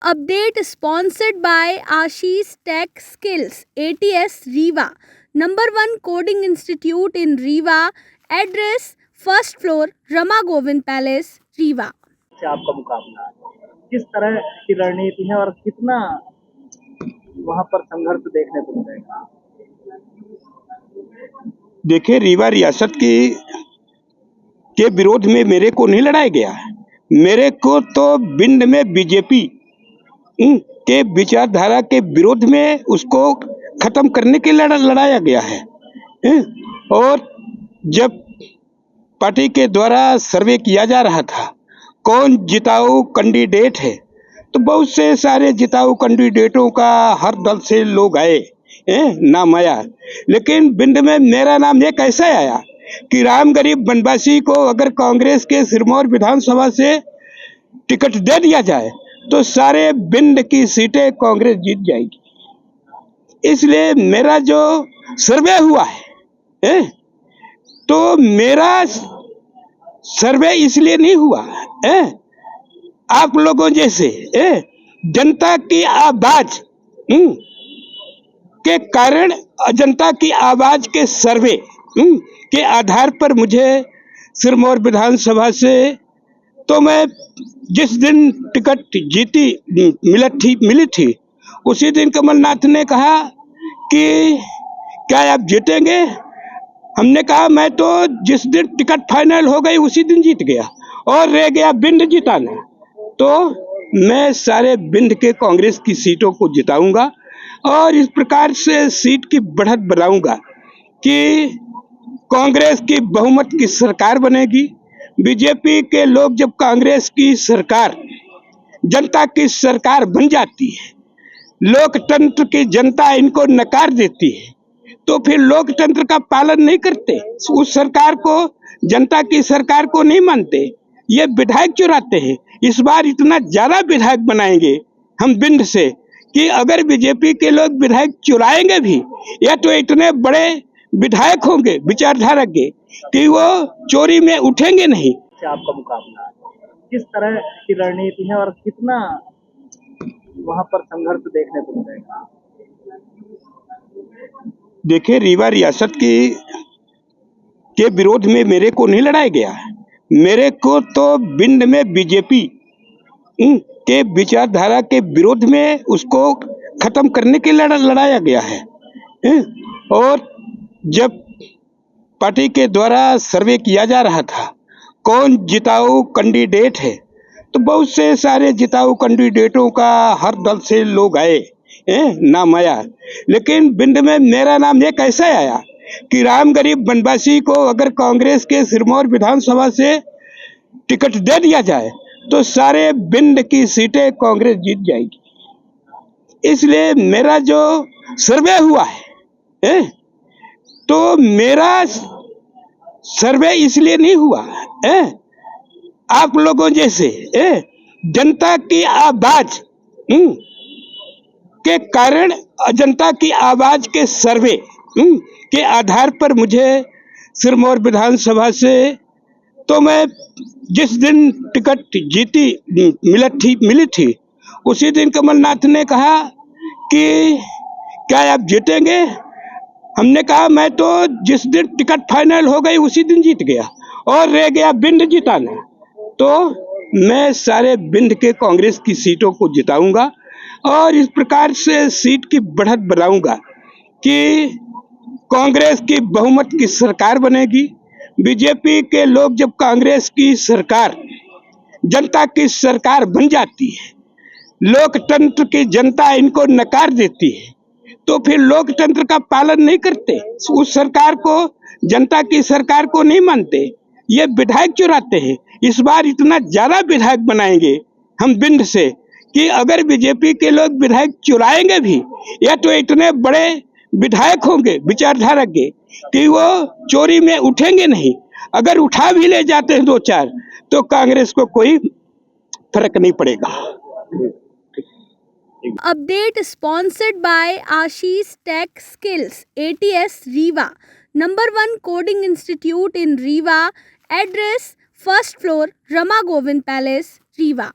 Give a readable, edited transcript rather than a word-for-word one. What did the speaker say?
Update sponsored by Ashish Tech Skills, ATS Riva, #1 coding institute in Riva. Address: first floor, Rama Govind Palace, Riva. से आपका मुकाबला किस तरह की रणनीति है और कितना वहां पर संघर्ष देखने को मिलेगा? देखिए, रीवा रियासत के विरोध में मेरे को नहीं लड़ाया गया है। मेरे को तो भिंड में बीजेपी के विचारधारा के विरोध में उसको खत्म करने के लिए लड़ाया गया है। और जब पार्टी के द्वारा सर्वे किया जा रहा था कौन जिताऊ कैंडिडेट है, तो बहुत से सारे जिताऊ कैंडिडेटों का हर दल से लोग आए, नाम आया, लेकिन भिंड में मेरा नाम ये कैसे आया कि राम गरीब बनवासी को अगर कांग्रेस के सिरमौर विधानसभा से टिकट दे दिया जाए तो सारे भिंड की सीटें कांग्रेस जीत जाएगी। इसलिए मेरा जो सर्वे हुआ है, तो मेरा सर्वे इसलिए नहीं हुआ है, आप लोगों जैसे जनता की आवाज के कारण, जनता की आवाज के सर्वे के आधार पर मुझे सिरमौर विधानसभा से, तो मैं जिस दिन टिकट मिली थी उसी दिन कमलनाथ ने कहा कि क्या आप जीतेंगे। हमने कहा मैं तो जिस दिन टिकट फाइनल हो गई उसी दिन जीत गया और रह गया भिंड जिताना। तो मैं सारे भिंड के कांग्रेस की सीटों को जिताऊंगा और इस प्रकार से सीट की बढ़त बनाऊंगा कि कांग्रेस की बहुमत की सरकार बनेगी। बीजेपी के लोग जब कांग्रेस की सरकार, जनता की सरकार बन जाती है, लोकतंत्र की जनता इनको नकार देती है, तो फिर लोकतंत्र का पालन नहीं करते, उस सरकार को, जनता की सरकार को नहीं मानते, ये विधायक चुराते हैं। इस बार इतना ज्यादा विधायक बनाएंगे हम भिंड से कि अगर बीजेपी के लोग विधायक चुराएंगे भी, या तो इतने बड़े विधायक होंगे विचारधारा के कि वो चोरी में उठेंगे नहीं। से आपका मुकाबला किस तरह की रणनीति है और कितना वहां पर संघर्ष देखने को मिलेगा? देखिए, रीवा रियासत के विरोध में मेरे को नहीं लड़ाया गया है। मेरे को तो भिंड में बीजेपी के विचारधारा के विरोध में उसको खत्म करने के लिए लड़ाया गया है। और जब पार्टी के द्वारा सर्वे किया जा रहा था कौन जिताऊ कैंडिडेट है, तो बहुत से सारे जिताऊ कैंडिडेटों का हर दल से लोग आए, नाम आया, लेकिन भिंड में मेरा नाम ये कैसे आया कि राम गरीब बनवासी को अगर कांग्रेस के सिरमौर विधानसभा से टिकट दे दिया जाए तो सारे भिंड की सीटें कांग्रेस जीत जाएगी। इसलिए मेरा जो सर्वे हुआ है, तो मेरा सर्वे इसलिए नहीं हुआ है, आप लोगों जैसे जनता की आवाज के कारण, जनता की आवाज के सर्वे के आधार पर मुझे सिरमौर विधानसभा से, तो मैं जिस दिन टिकट मिली थी उसी दिन कमलनाथ ने कहा कि क्या आप जीतेंगे। हमने कहा मैं तो जिस दिन टिकट फाइनल हो गई उसी दिन जीत गया और रह गया भिंड जिताना। तो मैं सारे भिंड के कांग्रेस की सीटों को जिताऊंगा और इस प्रकार से सीट की बढ़त बनाऊंगा कि कांग्रेस की बहुमत की सरकार बनेगी। बीजेपी के लोग जब कांग्रेस की सरकार, जनता की सरकार बन जाती है, लोकतंत्र की जनता इनको नकार देती है, तो फिर लोकतंत्र का पालन नहीं करते, उस सरकार को, जनता की सरकार को नहीं मानते, ये विधायक चुराते हैं। इस बार इतना ज्यादा विधायक बनाएंगे हम भिंड से कि अगर बीजेपी के लोग विधायक चुराएंगे भी, या तो इतने बड़े विधायक होंगे विचारधारा के कि वो चोरी में उठेंगे नहीं, अगर उठा भी ले जाते हैं 2-4 तो कांग्रेस को कोई फर्क नहीं पड़ेगा। Update sponsored by Ashish Tech Skills, ATS Riva, #1 coding institute in Riva. Address: first floor, Rama Govind Palace, Riva.